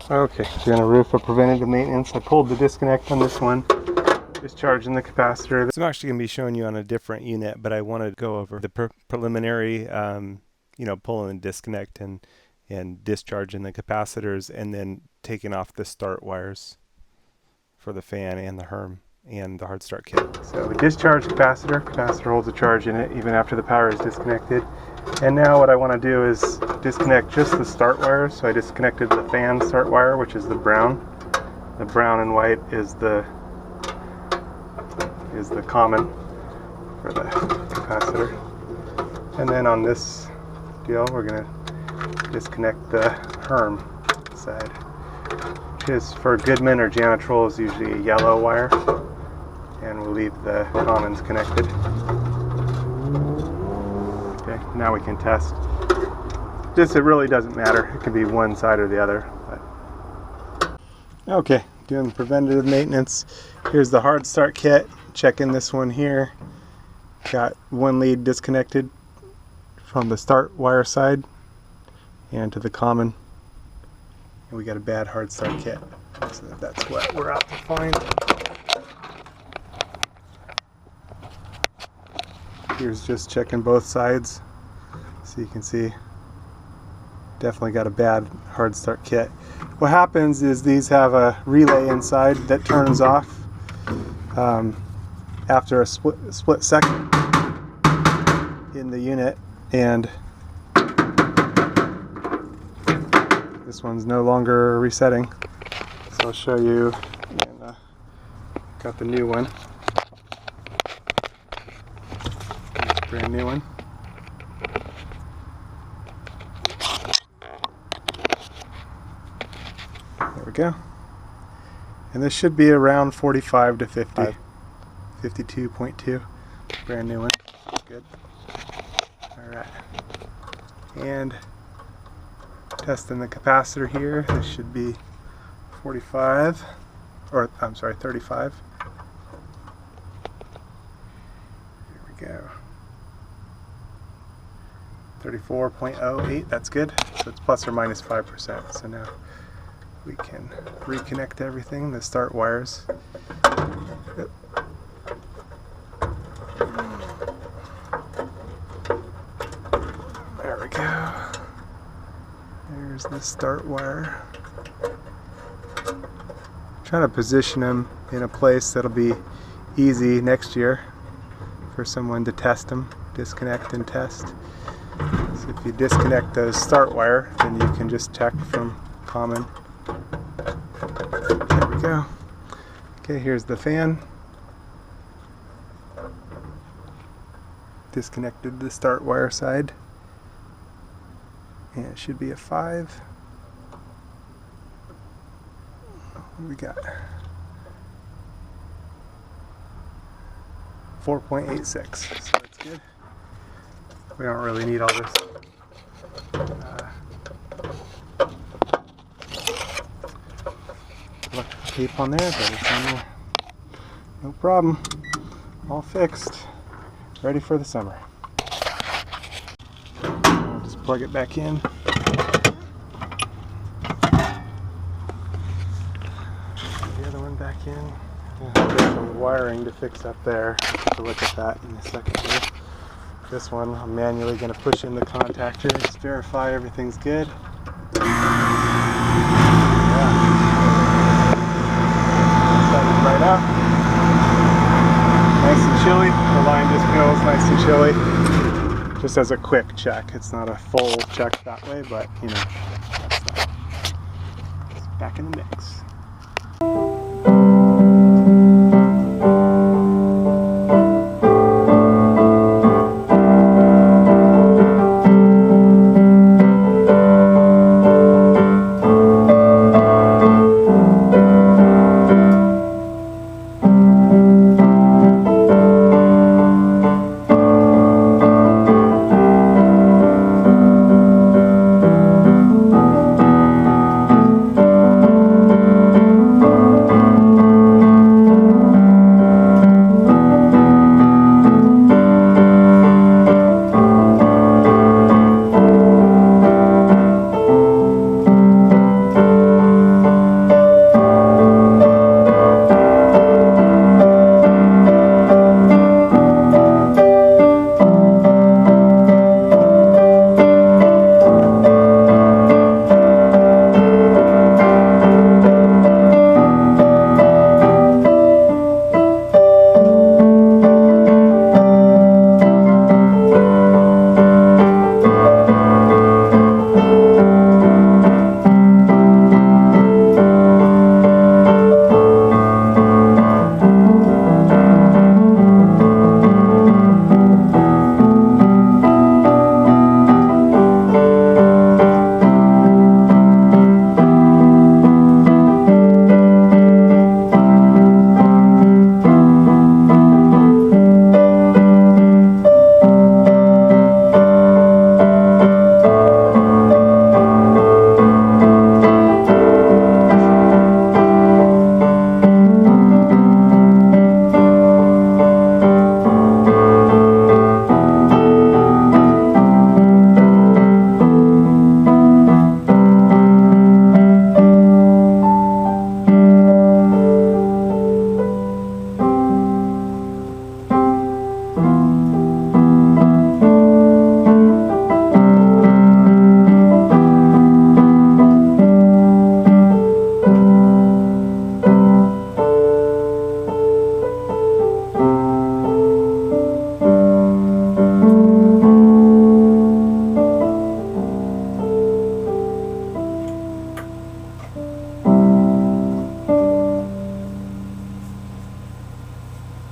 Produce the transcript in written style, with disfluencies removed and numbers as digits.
Okay, doing a roof of preventative maintenance. I pulled the disconnect on this one, discharging the capacitor. So I'm actually going to be showing you on a different unit, but I wanted to go over the preliminary, pulling the disconnect and discharging the capacitors, and then taking off the start wires for the fan and the Herm and the hard start kit. So we discharge capacitor. Capacitor holds a charge in it even after the power is disconnected. And now what I want to do is disconnect just the start wires. So I disconnected the fan start wire, which is the brown. The brown and white is the common for the capacitor. And then on this deal, we're going to disconnect the Herm side, which is for Goodman or Janitrol is usually a yellow wire, and we'll leave the commons connected. Okay, now we can test. It really doesn't matter. It could be one side or the other. But. Okay, doing preventative maintenance. Here's the hard start kit. Checking this one here. Got one lead disconnected from the start wire side and to the common. And we got a bad hard start kit. So that's what we're out to find. Here's just checking both sides. So you can see definitely got a bad hard start kit. What happens is these have a relay inside that turns off after a split second in the unit, and this one's no longer resetting. So I'll show you, and got the new one. Brand new one. There we go. And this should be around 45 to 50. 52.2. Brand new one. Good. Alright. And testing the capacitor here. This should be 45. Or, I'm sorry, 35. Here we go. 34.08, that's good. So it's plus or minus 5%. So now we can reconnect everything, the start wires. Yep. There we go. There's the start wire. Trying to position them in a place that'll be easy next year for someone to test them, disconnect and test. So if you disconnect the start wire, then you can just check from common. There we go. Okay, here's the fan. Disconnected the start wire side. And it should be a 5. What do we got? 4.86. So that's good. We don't really need all this electrical tape on there, but it's on there. No problem. All fixed. Ready for the summer. I'll just plug it back in. The other one back in. There's some wiring to fix up there. We'll look at that in a second here. This one, I'm manually going to push in the contactor, just verify everything's good. Yeah. Started right up. Nice and chilly. The line just feels nice and chilly. Just as a quick check. It's not a full check that way, but you know, that's back in the mix.